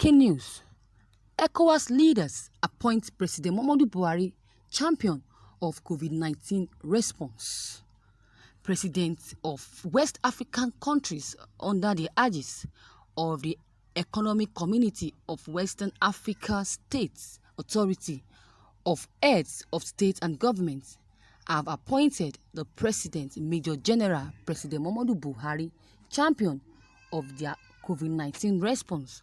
Breaking news. Ecowas leaders appoint President Muhammadu Buhari champion of COVID-19 response. Presidents of West African countries under the aegis of the Economic Community of Western Africa States Authority of Heads of State and Governments have appointed the President, Major General President Muhammadu Buhari, champion of their COVID-19 response.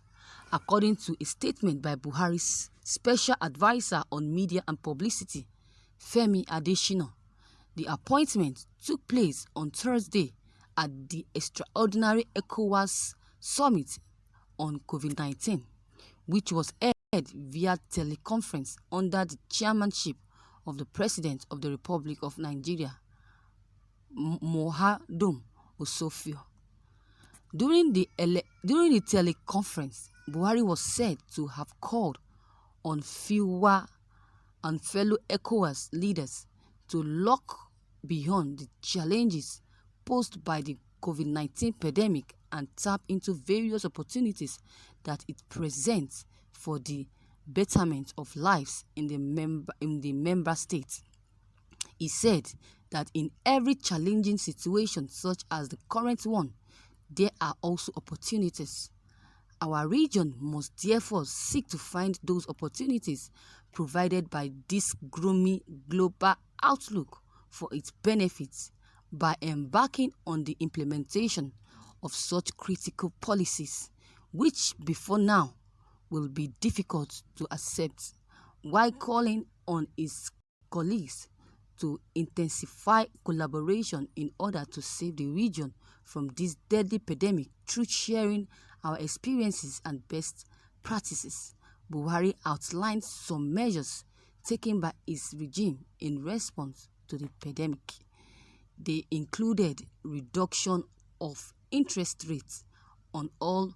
According to a statement by Buhari's Special Advisor on Media and Publicity, Femi Adesina, the appointment took place on Thursday at the extraordinary Ecowas Summit on COVID-19, which was held via teleconference under the chairmanship of the President of the Republic of Nigeria, Mohamedou Issoufou. During the teleconference, Buhari was said to have called on FIWA and fellow ECOWAS leaders to look beyond the challenges posed by the COVID-19 pandemic and tap into various opportunities that it presents for the betterment of lives in the member states. He said that in every challenging situation such as the current one, there are also opportunities. Our region must therefore seek to find those opportunities provided by this gloomy global outlook for its benefits by embarking on the implementation of such critical policies, which before now will be difficult to accept, while calling on his colleagues to intensify collaboration in order to save the region from this deadly pandemic through sharing our experiences and best practices. Buhari outlined some measures taken by his regime in response to the pandemic. They included reduction of interest rates on all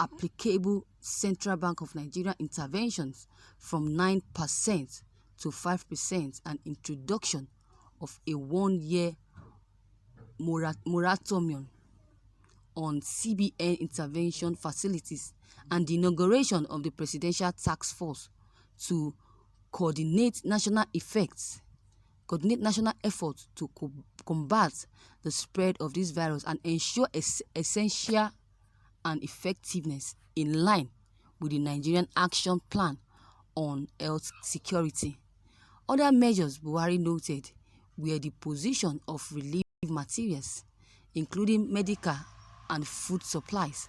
applicable Central Bank of Nigeria interventions from 9% to 5% and introduction of a one-year moratorium on CBN intervention facilities and the inauguration of the Presidential Task Force to coordinate national efforts to combat the spread of this virus and ensure essential and effectiveness in line with the Nigerian Action Plan on Health Security. Other measures Buhari noted were the position of relief materials, including medical and food supplies,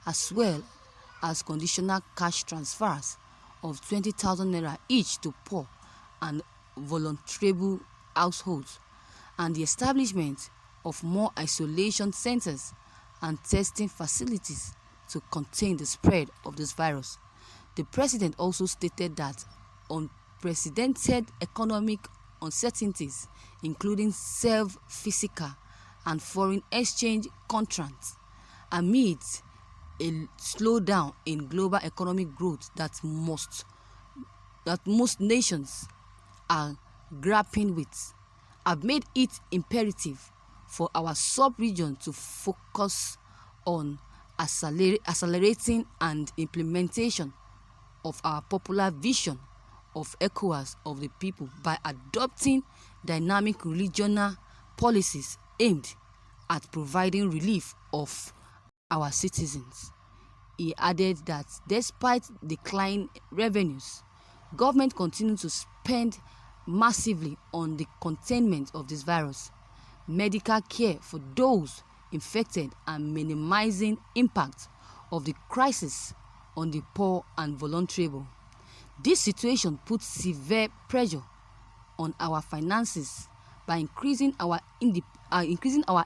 as well as conditional cash transfers of 20,000 naira each to poor and vulnerable households, and the establishment of more isolation centers and testing facilities to contain the spread of this virus. The president also stated that unprecedented economic uncertainties, including physical and foreign exchange contracts, amid a slowdown in global economic growth that most nations are grappling with, have made it imperative for our sub-region to focus on accelerating and implementation of our popular vision of ECOWAS of the people by adopting dynamic regional policies aimed at providing relief of our citizens. He added that despite declining revenues, government continues to spend massively on the containment of this virus, medical care for those infected, and minimizing impact of the crisis on the poor and vulnerable. This situation puts severe pressure on our finances by increasing our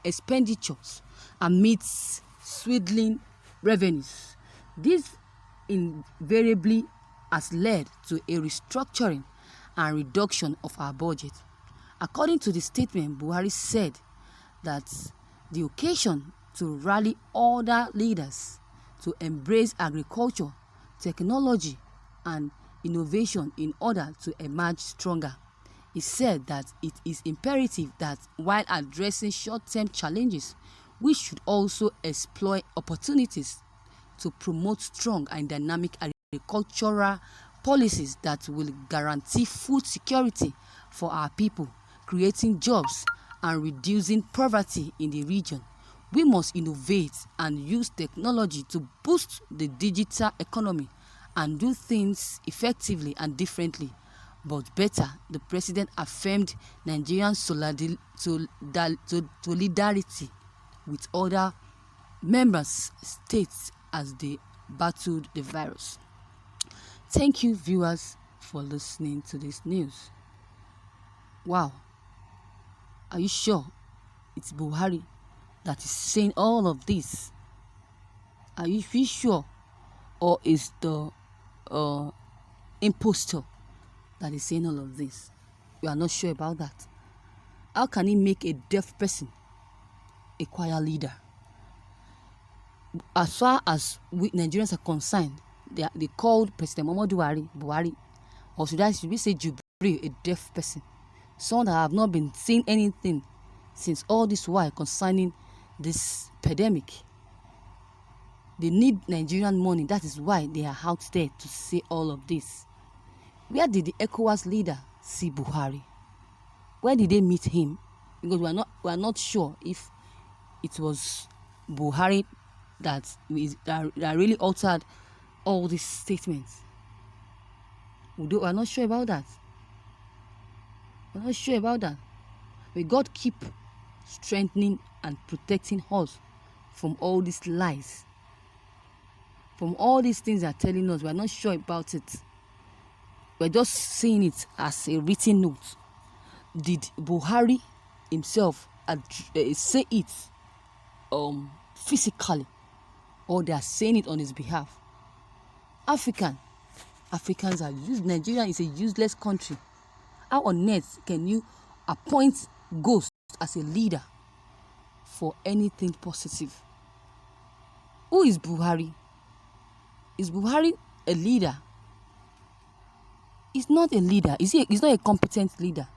expenditures amidst swindling revenues. This invariably has led to a restructuring and reduction of our budget. According to the statement, Buhari said that the occasion to rally other leaders to embrace agriculture, technology, and innovation in order to emerge stronger. He said that it is imperative that while addressing short-term challenges, we should also exploit opportunities to promote strong and dynamic agricultural policies that will guarantee food security for our people, creating jobs and reducing poverty in the region. We must innovate and use technology to boost the digital economy and do things effectively and differently, but better. The president affirmed Nigerian solidarity with other member states as they battled the virus. Thank you, viewers, for listening to this news. Wow. Are you sure it's Buhari that is saying all of this? Are you sure? Or is the impostor that is saying all of this? We are not sure about that. How can he make a deaf person a choir leader? As far as we Nigerians are concerned, they called President Muhammadu Buhari, or should we say Jubril, a deaf person, someone that have not been saying anything since all this while concerning this pandemic. They need Nigerian money. That is why they are out there to say all of this. Where did the Ecowas leader see Buhari? Where did they meet him? Because we are not sure if it was Buhari that really uttered all these statements. We are not sure about that. We're not sure about that. May God keep strengthening and protecting us from all these lies, from all these things they are telling us. We are not sure about it. We're just seeing it as a written note. Did Buhari himself say it physically, or they are saying it on his behalf? Africans are used. Nigeria is a useless country. How on earth can you appoint ghost as a leader for anything positive? Who is Buhari? Is Buhari a leader? He's not a leader. He's not a competent leader.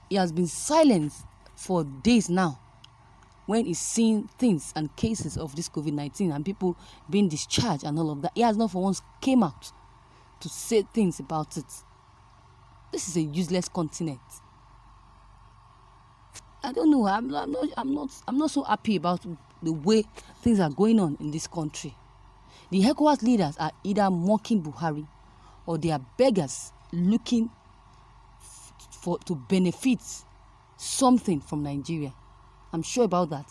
He has been silent for days now when he's seeing things and cases of this COVID-19 and people being discharged and all of that. He has not for once came out to say things about it. This is a useless continent. I don't know. I'm not so happy about the way things are going on in this country. The Ecowas leaders are either mocking Buhari or they are beggars looking to benefit something from Nigeria. I'm sure about that.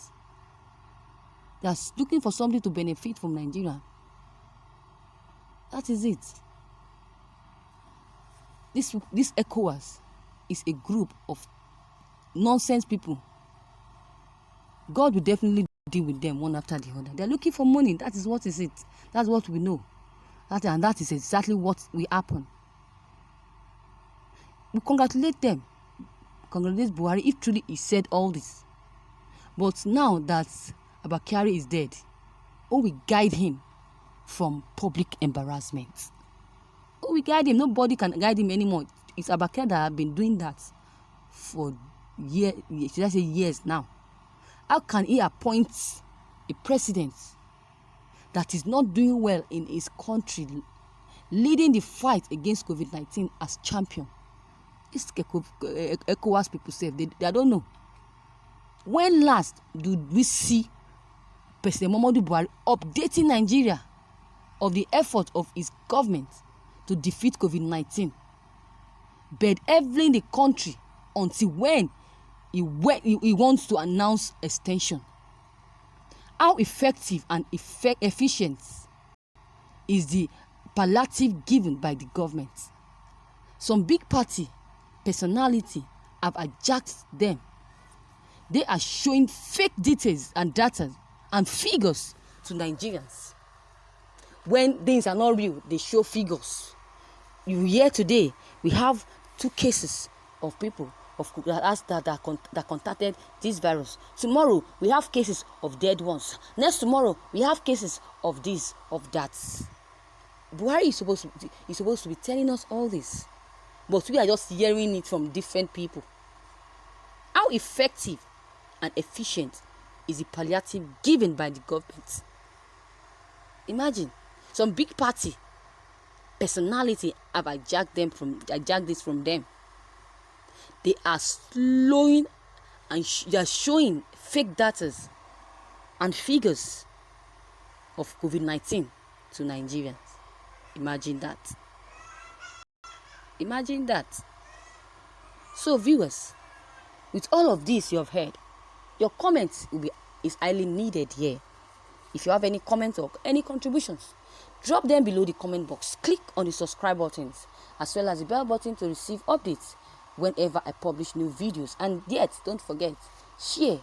They are looking for something to benefit from Nigeria. That is it. This Ecowas is a group of nonsense people. God will definitely deal with them one after the other. They're looking for money. That is what is it. That's what we know. That is exactly what will happen. We congratulate them. Congratulate Buhari if truly he said all this. But now that Abakari is dead, who will guide him from public embarrassment? Who will guide him? Nobody can guide him anymore. It's Abakari that have been doing that for years now. How can he appoint a president that is not doing well in his country, leading the fight against COVID-19 as champion? This Ecowas people say they don't know. When last did we see President Muhammadu Buhari updating Nigeria of the effort of his government to defeat COVID-19, bedeviling the country until when he wants to announce extension? How effective and efficient is the palliative given by the government? Some big party personality have hijacked them. They are showing fake details and data and figures to Nigerians. When things are not real, they show figures. You hear today, we have 2 cases of people that contacted this virus. Tomorrow, we have cases of dead ones. Next tomorrow, we have cases of this, of that. Buhari is supposed to be telling us all this, but we are just hearing it from different people. How effective and efficient is the palliative given by the government? Imagine some big party personality have hijacked this from them. They are slowing and they are showing fake data and figures of COVID-19 to Nigerians. Imagine that. Imagine that. So viewers, with all of this you have heard, your comments is highly needed here. If you have any comments or any contributions, drop them below the comment box. Click on the subscribe buttons as well as the bell button to receive updates whenever I publish new videos. And yet, don't forget, share